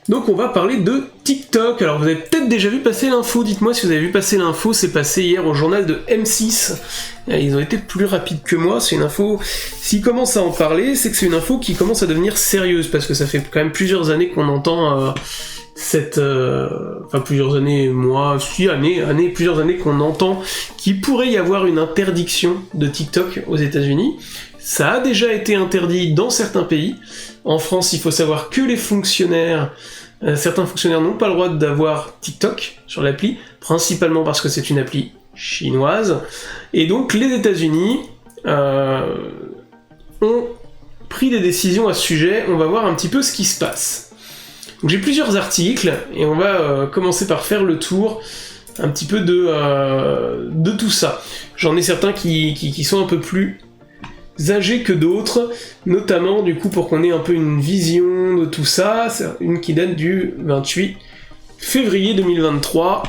Donc on va parler de TikTok. Alors vous avez peut-être déjà vu passer l'info, dites-moi si vous avez vu passer l'info, c'est passé hier au journal de M6. Ils ont été plus rapides que moi, c'est une info, s'ils commencent à en parler, c'est que c'est une info qui commence à devenir sérieuse, parce que ça fait quand même plusieurs années qu'on entend plusieurs années, plusieurs années qu'on entend qu'il pourrait y avoir une interdiction de TikTok aux États-Unis. Ça a déjà été interdit dans certains pays. En France, il faut savoir que les fonctionnaires, certains fonctionnaires n'ont pas le droit d'avoir TikTok sur l'appli, principalement parce que c'est une appli chinoise. Et donc les États-Unis ont pris des décisions à ce sujet. On va voir un petit peu ce qui se passe. Donc, j'ai plusieurs articles et on va commencer par faire le tour un petit peu de tout ça. J'en ai certains qui sont un peu plus âgés que d'autres, notamment du coup pour qu'on ait un peu une vision de tout ça. C'est une qui date du 28 février 2023.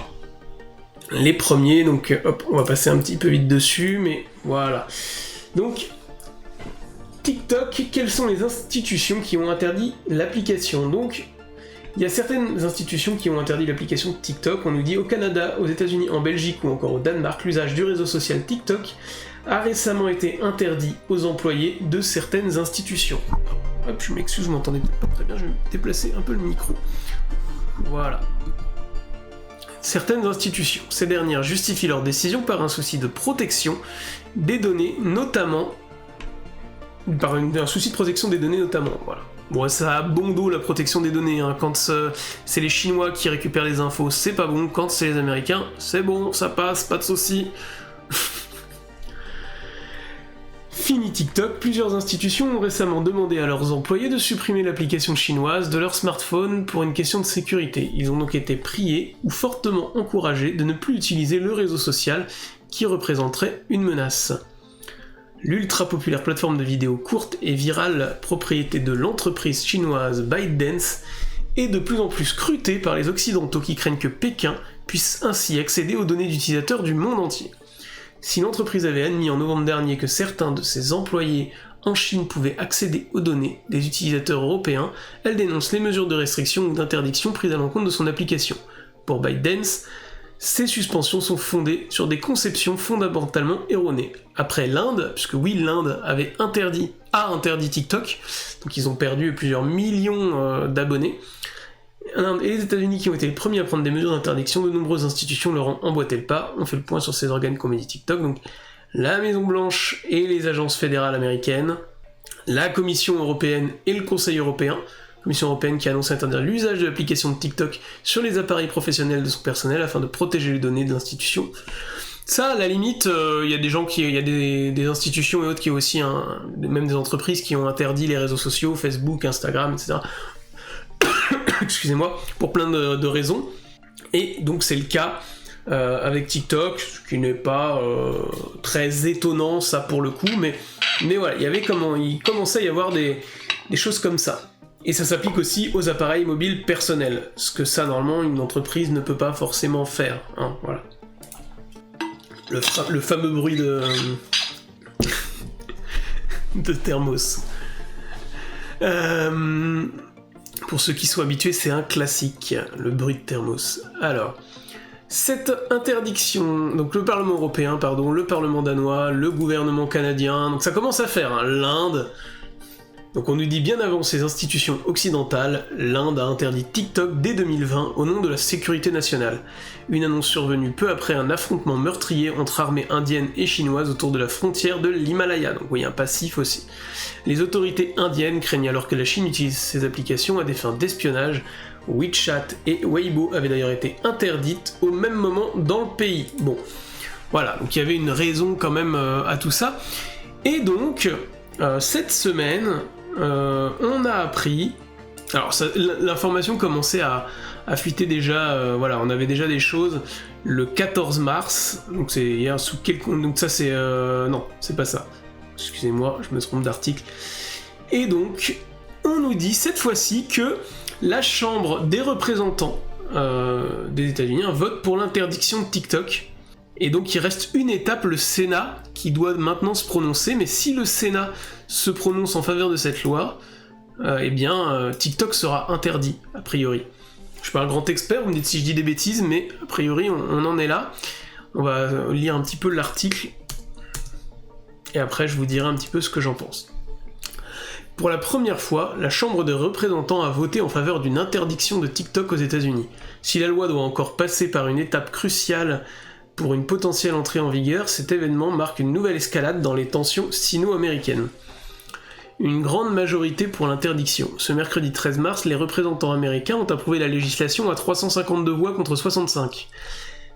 Les premiers, donc hop, on va passer un petit peu vite dessus, mais voilà. Donc, TikTok, quelles sont les institutions qui ont interdit l'application ? Donc, il y a certaines institutions qui ont interdit l'application de TikTok. On nous dit au Canada, aux États-Unis, en Belgique ou encore au Danemark, l'usage du réseau social TikTok a récemment été interdit aux employés de certaines institutions. Hop, je m'excuse, je m'entendais pas très bien, je vais déplacer un peu le micro. Voilà. Certaines institutions, ces dernières justifient leur décision par un souci de protection des données, notamment... un souci de protection des données, notamment, voilà. Bon, ça a bon dos la protection des données, hein. Quand c'est les Chinois qui récupèrent les infos, c'est pas bon. Quand c'est les Américains, c'est bon, ça passe, pas de soucis. Fini TikTok, plusieurs institutions ont récemment demandé à leurs employés de supprimer l'application chinoise de leur smartphone pour une question de sécurité. Ils ont donc été priés ou fortement encouragés de ne plus utiliser le réseau social qui représenterait une menace. L'ultra populaire plateforme de vidéos courtes et virale propriété de l'entreprise chinoise ByteDance est de plus en plus scrutée par les occidentaux qui craignent que Pékin puisse ainsi accéder aux données d'utilisateurs du monde entier. Si l'entreprise avait admis en novembre dernier que certains de ses employés en Chine pouvaient accéder aux données des utilisateurs européens, elle dénonce les mesures de restriction ou d'interdiction prises à l'encontre de son application. Pour ByteDance, ces suspensions sont fondées sur des conceptions fondamentalement erronées. Après l'Inde, puisque oui, l'Inde a interdit TikTok, donc ils ont perdu plusieurs millions d'abonnés, l'Inde et les États-Unis qui ont été les premiers à prendre des mesures d'interdiction, de nombreuses institutions leur ont emboîté le pas. On fait le point sur ces organes qu'on dit TikTok, donc la Maison-Blanche et les agences fédérales américaines, la Commission européenne et le Conseil européen. Commission européenne qui a annoncé interdire l'usage de l'application de TikTok sur les appareils professionnels de son personnel afin de protéger les données de l'institution. Ça, à la limite, il y a des gens il y a des institutions et autres qui ont aussi, même des entreprises qui ont interdit les réseaux sociaux, Facebook, Instagram, etc. Excusez-moi, pour plein de raisons. Et donc c'est le cas avec TikTok, ce qui n'est pas très étonnant, ça pour le coup, mais voilà, il commençait à y avoir des choses comme ça. Et ça s'applique aussi aux appareils mobiles personnels, ce que ça, normalement, une entreprise ne peut pas forcément faire, hein, voilà. Le fameux bruit de thermos. Pour ceux qui sont habitués, c'est un classique, le bruit de thermos. Alors, cette interdiction, donc le Parlement européen, le Parlement danois, le gouvernement canadien, donc ça commence à faire, hein, l'Inde. Donc on nous dit bien avant ces institutions occidentales, l'Inde a interdit TikTok dès 2020 au nom de la sécurité nationale. Une annonce survenue peu après un affrontement meurtrier entre armées indiennes et chinoises autour de la frontière de l'Himalaya, donc oui, un passif aussi. Les autorités indiennes craignent alors que la Chine utilise ces applications à des fins d'espionnage. WeChat et Weibo avaient d'ailleurs été interdites au même moment dans le pays. Bon, voilà, donc il y avait une raison quand même à tout ça. Et donc, cette semaine... on a appris... Alors, l'information commençait à fuiter déjà, voilà, on avait déjà des choses le 14 mars, donc c'est hier sous quel... Donc ça c'est... non, c'est pas ça. Excusez-moi, je me trompe d'article. Et donc, on nous dit cette fois-ci que la Chambre des représentants des États-Unis vote pour l'interdiction de TikTok. Et donc il reste une étape, le Sénat, qui doit maintenant se prononcer, mais si le Sénat se prononce en faveur de cette loi, TikTok sera interdit, a priori. Je suis pas un grand expert, vous me dites si je dis des bêtises, mais a priori on en est là. On va lire un petit peu l'article, et après je vous dirai un petit peu ce que j'en pense. Pour la première fois, la Chambre des représentants a voté en faveur d'une interdiction de TikTok aux États-Unis. Si la loi doit encore passer par une étape cruciale pour une potentielle entrée en vigueur, cet événement marque une nouvelle escalade dans les tensions sino-américaines. Une grande majorité pour l'interdiction. Ce mercredi 13 mars, les représentants américains ont approuvé la législation à 352 voix contre 65.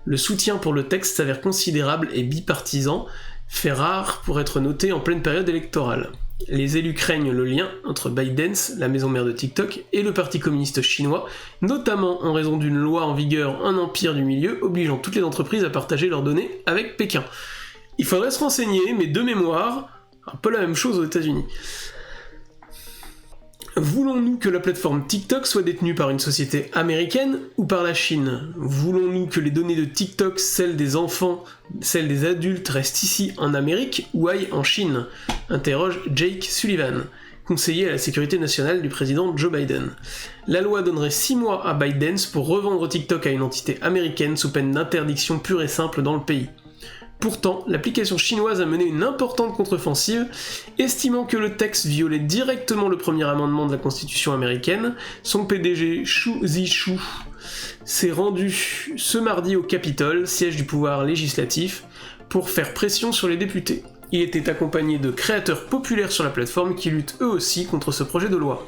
Le soutien pour le texte s'avère considérable et bipartisan, fait rare pour être noté en pleine période électorale. Les élus craignent le lien entre ByteDance, la maison mère de TikTok, et le parti communiste chinois, notamment en raison d'une loi en vigueur, un empire du milieu, obligeant toutes les entreprises à partager leurs données avec Pékin. Il faudrait se renseigner, mais de mémoire, un peu la même chose aux États-Unis. Voulons-nous que la plateforme TikTok soit détenue par une société américaine ou par la Chine ? Voulons-nous que les données de TikTok, celles des enfants, celles des adultes, restent ici en Amérique ou aillent en Chine ? Interroge Jake Sullivan, conseiller à la sécurité nationale du président Joe Biden. La loi donnerait 6 mois à ByteDance pour revendre TikTok à une entité américaine sous peine d'interdiction pure et simple dans le pays. Pourtant, l'application chinoise a mené une importante contre-offensive, estimant que le texte violait directement le premier amendement de la Constitution américaine. Son PDG, Shu Zishu, s'est rendu ce mardi au Capitole, siège du pouvoir législatif, pour faire pression sur les députés. Il était accompagné de créateurs populaires sur la plateforme qui luttent eux aussi contre ce projet de loi.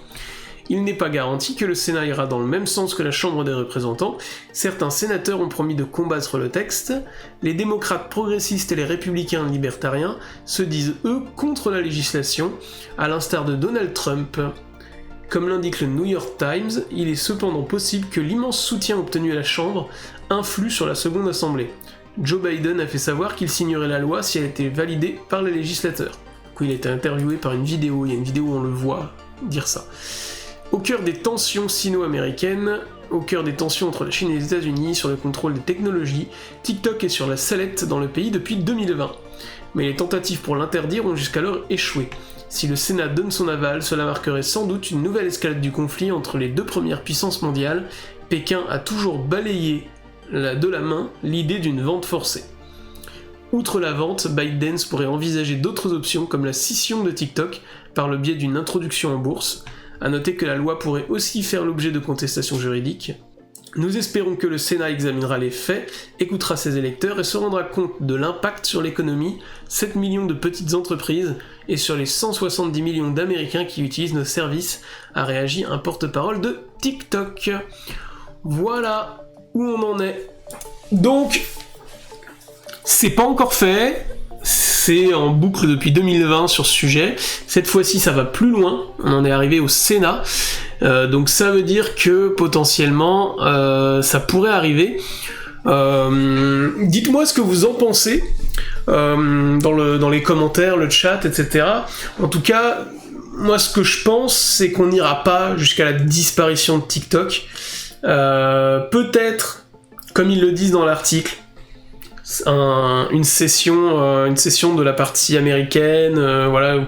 Il n'est pas garanti que le Sénat ira dans le même sens que la Chambre des représentants. Certains sénateurs ont promis de combattre le texte. Les démocrates progressistes et les républicains libertariens se disent, eux, contre la législation, à l'instar de Donald Trump. Comme l'indique le New York Times, il est cependant possible que l'immense soutien obtenu à la Chambre influe sur la seconde assemblée. Joe Biden a fait savoir qu'il signerait la loi si elle était validée par les législateurs. Il a été interviewé par une vidéo, il y a une vidéo où on le voit dire ça. Au cœur des tensions sino-américaines, au cœur des tensions entre la Chine et les États-Unis sur le contrôle des technologies, TikTok est sur la sellette dans le pays depuis 2020. Mais les tentatives pour l'interdire ont jusqu'alors échoué. Si le Sénat donne son aval, cela marquerait sans doute une nouvelle escalade du conflit entre les deux premières puissances mondiales. Pékin a toujours balayé de la main l'idée d'une vente forcée. Outre la vente, ByteDance pourrait envisager d'autres options comme la scission de TikTok par le biais d'une introduction en bourse. A noter que la loi pourrait aussi faire l'objet de contestations juridiques. Nous espérons que le Sénat examinera les faits, écoutera ses électeurs et se rendra compte de l'impact sur l'économie, 7 millions de petites entreprises et sur les 170 millions d'Américains qui utilisent nos services, a réagi un porte-parole de TikTok. Voilà où on en est. Donc, c'est pas encore fait. C'est en boucle depuis 2020 sur ce sujet. Cette fois-ci, ça va plus loin. On en est arrivé au Sénat. Donc ça veut dire que potentiellement, ça pourrait arriver. Dites-moi ce que vous en pensez dans les commentaires, le chat, etc. En tout cas, moi, ce que je pense, c'est qu'on n'ira pas jusqu'à la disparition de TikTok. Peut-être, comme ils le disent dans l'article, une session de la partie américaine, voilà.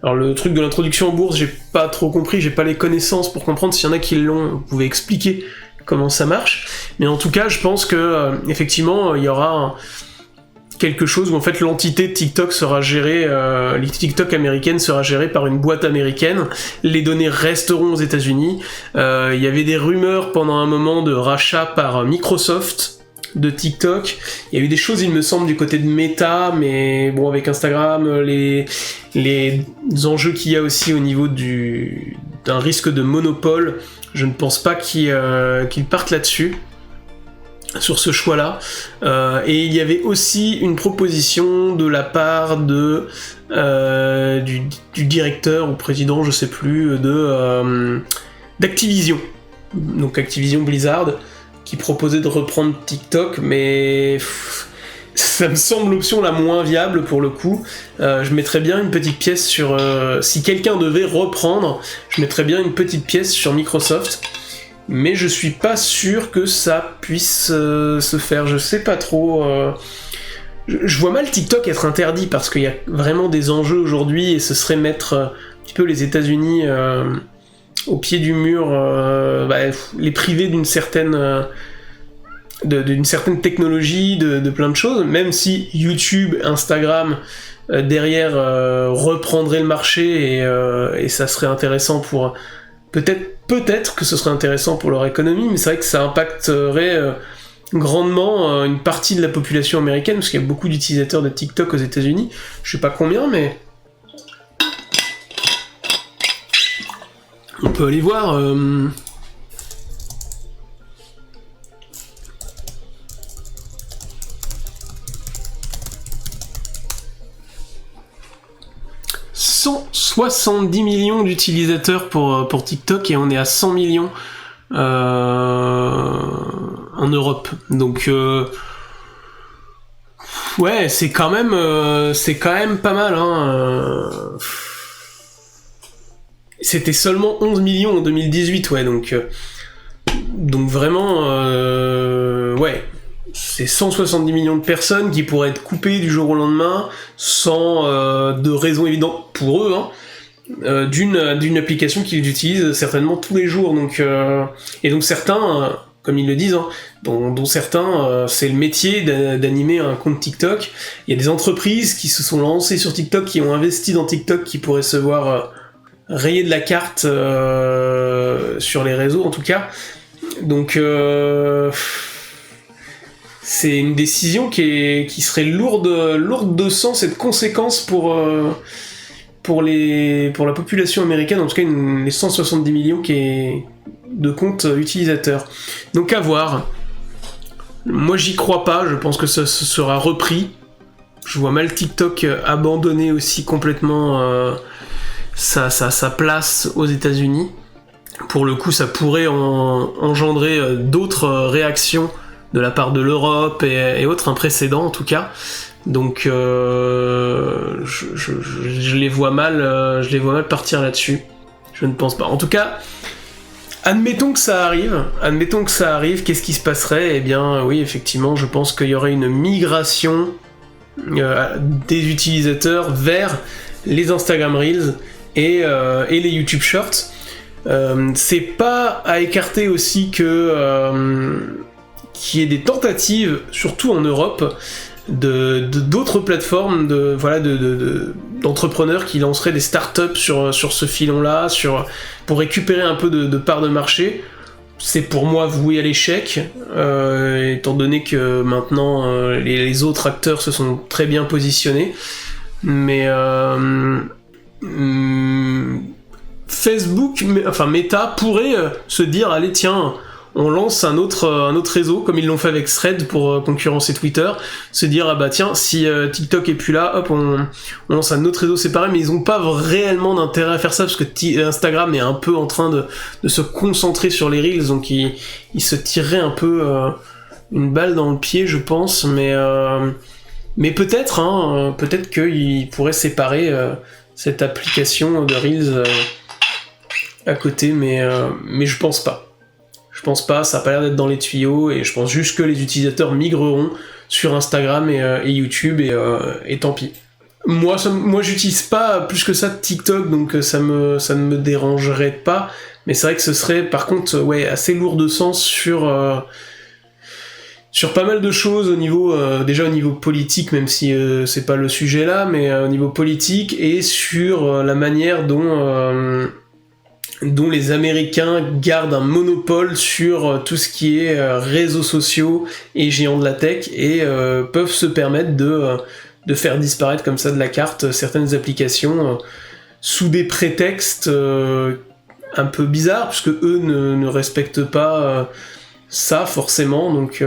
Alors le truc de l'introduction en bourse, j'ai pas trop compris, j'ai pas les connaissances pour comprendre. S'il y en a qui l'ont, vous pouvez expliquer comment ça marche. Mais en tout cas, je pense que effectivement, il y aura quelque chose où en fait l'entité de TikTok sera gérée, TikTok américaine sera gérée par une boîte américaine. Les données resteront aux États-Unis. Il y avait des rumeurs pendant un moment de rachat par Microsoft de TikTok. Il y a eu des choses, il me semble, du côté de Meta, mais bon, avec Instagram, les enjeux qu'il y a aussi au niveau d'un risque de monopole, je ne pense pas qu'ils partent là-dessus, sur ce choix-là. Et il y avait aussi une proposition de la part du directeur ou président, je sais plus, d'Activision. Donc Activision Blizzard, qui proposait de reprendre TikTok, mais ça me semble l'option la moins viable pour le coup. Je mettrais bien une petite pièce sur... si quelqu'un devait reprendre, je mettrais bien une petite pièce sur Microsoft, mais je suis pas sûr que ça puisse se faire, je sais pas trop... Je vois mal TikTok être interdit, parce qu'il y a vraiment des enjeux aujourd'hui, et ce serait mettre un petit peu les États-Unis au pied du mur, les priver d'une certaine technologie, de plein de choses, même si YouTube, Instagram derrière reprendraient le marché et ça serait intéressant pour peut-être que ce serait intéressant pour leur économie, mais c'est vrai que ça impacterait grandement une partie de la population américaine, parce qu'il y a beaucoup d'utilisateurs de TikTok aux États-Unis. Je sais pas combien, mais on peut aller voir. 170 millions d'utilisateurs pour TikTok et on est à 100 millions en Europe. Donc ouais, c'est quand même pas mal. Hein. C'était seulement 11 millions en 2018, ouais. Donc vraiment, ouais. C'est 170 millions de personnes qui pourraient être coupées du jour au lendemain sans de raison évidente pour eux, hein, d'une application qu'ils utilisent certainement tous les jours. Donc, et donc certains, comme ils le disent, hein, dont certains, c'est le métier d'animer un compte TikTok. Il y a des entreprises qui se sont lancées sur TikTok, qui ont investi dans TikTok, qui pourraient se voir rayer de la carte sur les réseaux en tout cas. Donc c'est une décision qui serait lourde de sens et de conséquences pour la population américaine, en tout cas les 170 millions de comptes utilisateurs. Donc à voir. Moi j'y crois pas, je pense que ça sera repris. Je vois mal TikTok abandonner aussi complètement sa place aux États-Unis. Pour le coup, ça pourrait engendrer d'autres réactions de la part de l'Europe et autres, un précédent en tout cas. Donc je les vois mal partir là-dessus. Je ne pense pas. En tout cas, admettons que ça arrive. Qu'est-ce qui se passerait ? Eh bien, oui, effectivement, je pense qu'il y aurait une migration des utilisateurs vers les Instagram Reels et les YouTube Shorts. C'est pas à écarter aussi que qu'il y ait des tentatives, surtout en Europe, d'autres plateformes, d'entrepreneurs qui lanceraient des startups sur ce filon-là, pour récupérer un peu de part de marché. C'est pour moi voué à l'échec, étant donné que maintenant les autres acteurs se sont très bien positionnés. Mais Facebook, Meta pourrait se dire, allez tiens, on lance un autre réseau, comme ils l'ont fait avec Threads pour concurrencer Twitter, se dire, ah bah tiens, si TikTok est plus là, hop, on lance un autre réseau séparé, mais ils ont pas réellement d'intérêt à faire ça, parce que Instagram est un peu en train de se concentrer sur les Reels, donc ils se tireraient un peu une balle dans le pied, je pense, mais peut-être, peut-être qu'ils pourraient séparer cette application de Reels à côté, mais je pense pas. Je pense pas, ça a pas l'air d'être dans les tuyaux, et je pense juste que les utilisateurs migreront sur Instagram et YouTube, et tant pis. Moi j'utilise pas plus que ça TikTok, donc ça ne me dérangerait pas, mais c'est vrai que ce serait par contre assez lourd de sens sur pas mal de choses déjà au niveau politique, même si c'est pas le sujet là, mais au niveau politique, et sur la manière dont les Américains gardent un monopole sur tout ce qui est réseaux sociaux et géants de la tech, et peuvent se permettre de faire disparaître comme ça de la carte certaines applications sous des prétextes un peu bizarres, puisque eux ne respectent pas ça forcément. Donc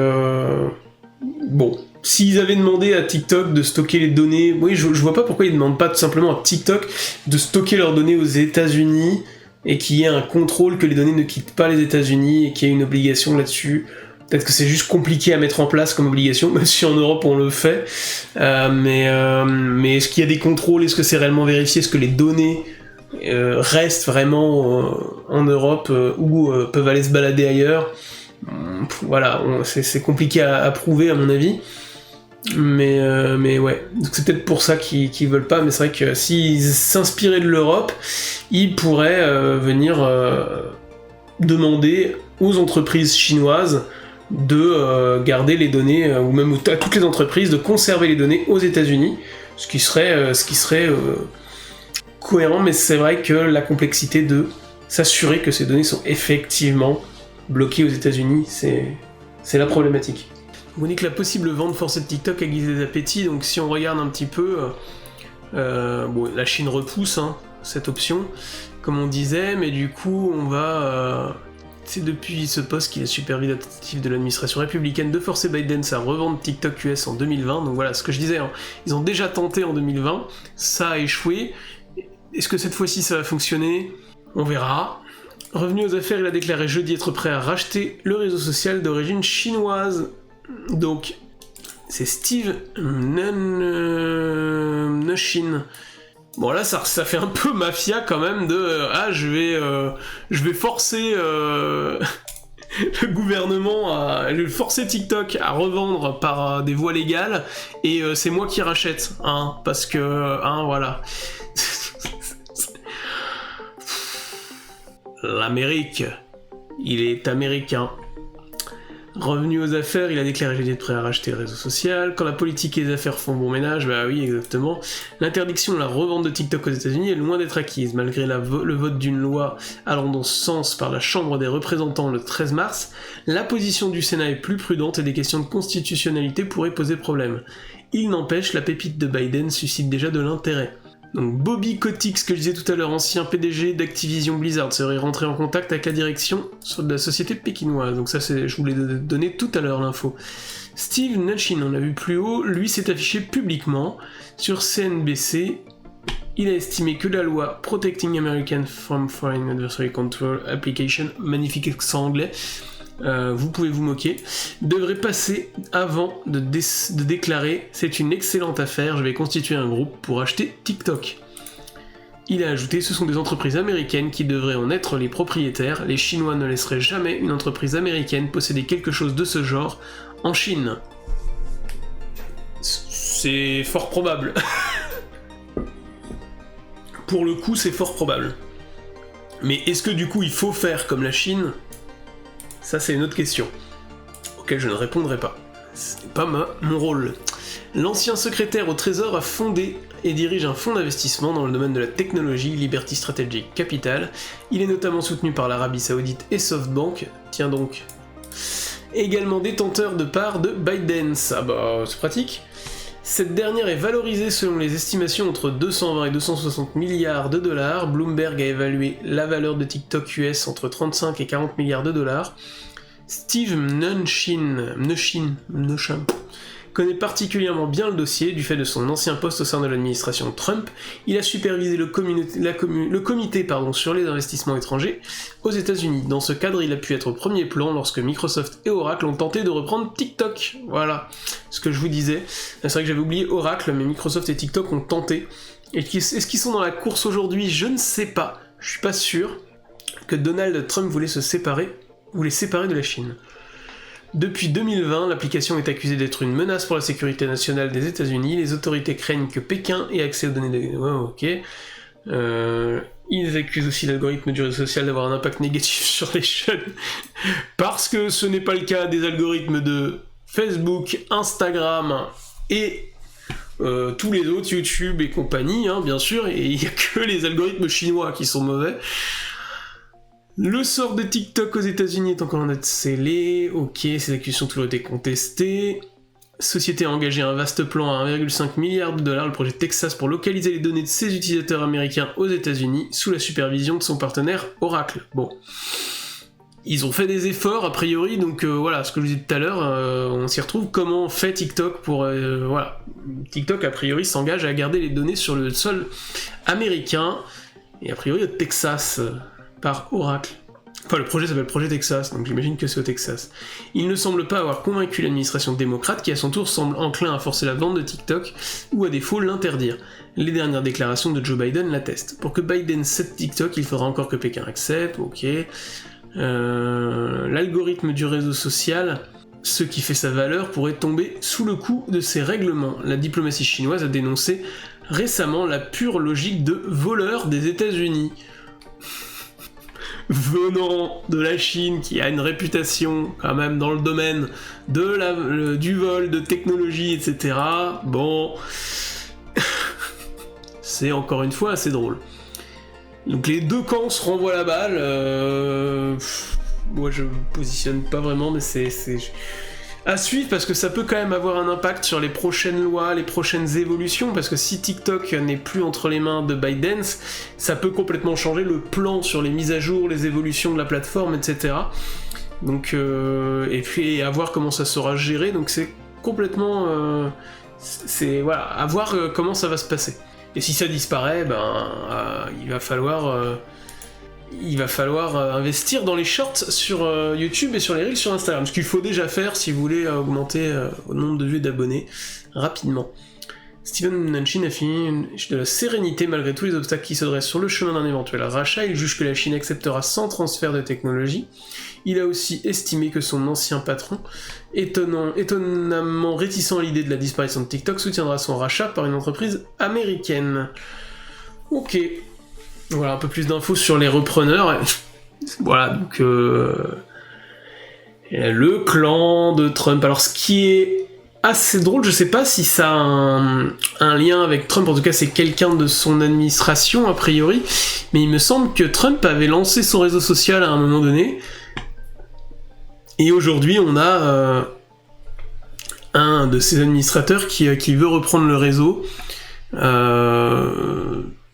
bon, s'ils avaient demandé à TikTok de stocker les données, oui, je vois pas pourquoi ils demandent pas tout simplement à TikTok de stocker leurs données aux États-Unis, et qu'il y ait un contrôle que les données ne quittent pas les États-Unis, et qu'il y ait une obligation là-dessus. Peut-être que c'est juste compliqué à mettre en place comme obligation, même si en Europe on le fait. Mais est-ce qu'il y a des contrôles ? Est-ce que c'est réellement vérifié ? Est-ce que les données restent vraiment en Europe ou peuvent aller se balader ailleurs ? Voilà, c'est compliqué à prouver à mon avis. Mais ouais, donc c'est peut-être pour ça qu'ils veulent pas, mais c'est vrai que s'ils s'inspiraient de l'Europe, ils pourraient venir demander aux entreprises chinoises de garder les données, ou même à toutes les entreprises de conserver les données aux États-Unis, ce qui serait cohérent, mais c'est vrai que la complexité de s'assurer que ces données sont effectivement bloquées aux États-Unis, c'est la problématique. On dit que la possible vente forcée de TikTok a guisé des appétits, donc si on regarde un petit peu, la Chine repousse cette option, comme on disait, mais du coup on va... c'est depuis ce poste qu'il est supervisatif de l'administration républicaine de forcer Biden à revendre TikTok US en 2020, donc voilà ce que je disais, ils ont déjà tenté en 2020, ça a échoué, est-ce que cette fois-ci ça va fonctionner ? On verra. Revenu aux affaires, il a déclaré jeudi être prêt à racheter le réseau social d'origine chinoise. Donc, c'est Steve Mnuchin. Bon là, ça fait un peu mafia quand même de je vais forcer le gouvernement je vais forcer TikTok à revendre par des voies légales et c'est moi qui rachète, parce que voilà. L'Amérique, il est américain. Revenu aux affaires, il a déclaré qu'il était prêt à racheter le réseau social. Quand la politique et les affaires font bon ménage, bah oui, exactement. L'interdiction de la revente de TikTok aux États-Unis est loin d'être acquise, malgré le vote d'une loi allant dans ce sens par la Chambre des représentants le 13 mars. La position du Sénat est plus prudente et des questions de constitutionnalité pourraient poser problème. Il n'empêche, la pépite de Biden suscite déjà de l'intérêt. Donc Bobby Kotick, ce que je disais tout à l'heure, ancien PDG d'Activision Blizzard, serait rentré en contact avec la direction de la société pékinoise. Donc ça, je vous l'ai donné tout à l'heure l'info. Steve Mnuchin, on l'a vu plus haut, lui s'est affiché publiquement sur CNBC. Il a estimé que la loi Protecting Americans from Foreign Adversary Control Application, magnifique accent anglais, vous pouvez vous moquer, devrait passer avant de déclarer « C'est une excellente affaire, je vais constituer un groupe pour acheter TikTok ». Il a ajouté « Ce sont des entreprises américaines qui devraient en être les propriétaires, les Chinois ne laisseraient jamais une entreprise américaine posséder quelque chose de ce genre en Chine ». C'est fort probable. Pour le coup, c'est fort probable. Mais est-ce que du coup il faut faire comme la Chine ? Ça, c'est une autre question, auquel je ne répondrai pas. Ce n'est pas mon rôle. L'ancien secrétaire au Trésor a fondé et dirige un fonds d'investissement dans le domaine de la technologie, Liberty Strategic Capital. Il est notamment soutenu par l'Arabie Saoudite et SoftBank. Tiens donc. Également détenteur de parts de ByteDance. Ah bah, c'est pratique. Cette dernière est valorisée selon les estimations entre 220 et 260 milliards de dollars. Bloomberg a évalué la valeur de TikTok US entre 35 et 40 milliards de dollars. Steve Mnuchin connaît particulièrement bien le dossier du fait de son ancien poste au sein de l'administration Trump. Il a supervisé le comité sur les investissements étrangers aux États-Unis. Dans ce cadre, il a pu être au premier plan lorsque Microsoft et Oracle ont tenté de reprendre TikTok. Voilà ce que je vous disais. C'est vrai que j'avais oublié Oracle, mais Microsoft et TikTok ont tenté. Est-ce qu'ils sont dans la course aujourd'hui ? Je ne sais pas. Je suis pas sûr que Donald Trump voulait séparer de la Chine. Depuis 2020, l'application est accusée d'être une menace pour la sécurité nationale des États-Unis. Les autorités craignent que Pékin ait accès aux données des... Ils accusent aussi l'algorithme du réseau social d'avoir un impact négatif sur les jeunes, parce que ce n'est pas le cas des algorithmes de Facebook, Instagram et tous les autres, YouTube et compagnie, bien sûr, et il n'y a que les algorithmes chinois qui sont mauvais. Le sort de TikTok aux États-Unis est encore en note scellée. Ok, ces accusations ont toujours été contestées. Société a engagé un vaste plan à 1,5 milliard de dollars, le projet Texas, pour localiser les données de ses utilisateurs américains aux États-Unis sous la supervision de son partenaire Oracle. Bon. Ils ont fait des efforts, a priori, donc voilà, ce que je vous disais tout à l'heure, on s'y retrouve. Comment fait TikTok pour... voilà. TikTok, a priori, s'engage à garder les données sur le sol américain, et a priori au Texas... par Oracle. Enfin, le projet s'appelle Projet Texas, donc j'imagine que c'est au Texas. Il ne semble pas avoir convaincu l'administration démocrate, qui à son tour semble enclin à forcer la vente de TikTok, ou à défaut l'interdire. Les dernières déclarations de Joe Biden l'attestent. Pour que Biden cède TikTok, il faudra encore que Pékin accepte, ok. L'algorithme du réseau social ce qui fait sa valeur pourrait tomber sous le coup de ces règlements. La diplomatie chinoise a dénoncé récemment la pure logique de voleur des États-Unis. Venant de la Chine, qui a une réputation quand même dans le domaine du vol, de technologie, etc. Bon, c'est encore une fois assez drôle. Donc les deux camps se renvoient la balle. Moi je me positionne pas vraiment, mais c'est à suivre parce que ça peut quand même avoir un impact sur les prochaines lois, les prochaines évolutions, parce que si TikTok n'est plus entre les mains de ByteDance, ça peut complètement changer le plan sur les mises à jour, les évolutions de la plateforme, etc. Donc, et puis à voir comment ça sera géré, donc c'est complètement... voilà, à voir comment ça va se passer. Et si ça disparaît, il va falloir investir dans les shorts sur YouTube et sur les reels sur Instagram, ce qu'il faut déjà faire si vous voulez augmenter le nombre de vues et d'abonnés rapidement. Steven Mnuchin a fini de la sérénité malgré tous les obstacles qui se dressent sur le chemin d'un éventuel rachat. Il juge que la Chine acceptera sans transfert de technologie. Il a aussi estimé que son ancien patron, étonnamment réticent à l'idée de la disparition de TikTok, soutiendra son rachat par une entreprise américaine. Ok. Voilà, un peu plus d'infos sur les repreneurs. Voilà, donc... le clan de Trump. Alors, ce qui est assez drôle, je sais pas si ça a un lien avec Trump, en tout cas c'est quelqu'un de son administration, a priori, mais il me semble que Trump avait lancé son réseau social à un moment donné, et aujourd'hui on a un de ses administrateurs qui veut reprendre le réseau.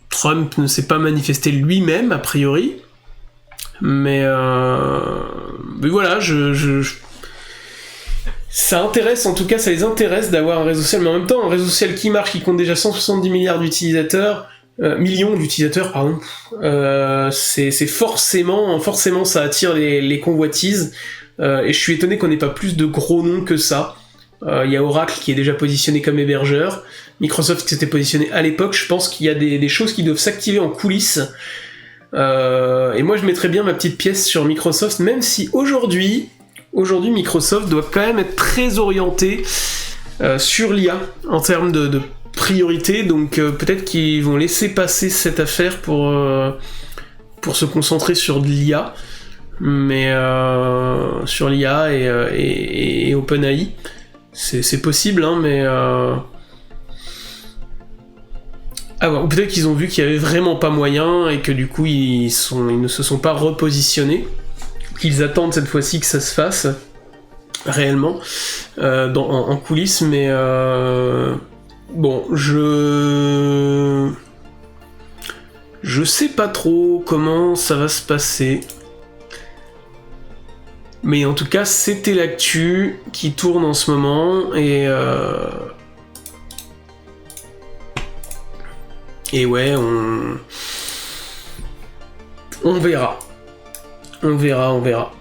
Trump ne s'est pas manifesté lui-même, a priori, mais voilà, ça intéresse, en tout cas ça les intéresse d'avoir un réseau social, mais en même temps un réseau social qui marche, qui compte déjà 170 milliards d'utilisateurs, millions d'utilisateurs, pardon, c'est forcément ça attire les convoitises, et je suis étonné qu'on n'ait pas plus de gros noms que ça. Il y a Oracle qui est déjà positionné comme hébergeur, Microsoft qui s'était positionné à l'époque, je pense qu'il y a des choses qui doivent s'activer en coulisses, et moi je mettrais bien ma petite pièce sur Microsoft, même si aujourd'hui Microsoft doit quand même être très orienté sur l'IA en termes de priorité, donc peut-être qu'ils vont laisser passer cette affaire pour se concentrer sur de l'IA, mais sur l'IA et OpenAI, c'est possible, hein, mais ou peut-être qu'ils ont vu qu'il y avait vraiment pas moyen et que du coup ils ne se sont pas repositionnés, qu'ils attendent cette fois-ci que ça se fasse réellement en coulisses, mais bon, je sais pas trop comment ça va se passer, mais en tout cas c'était l'actu qui tourne en ce moment, et ouais, on verra. On verra.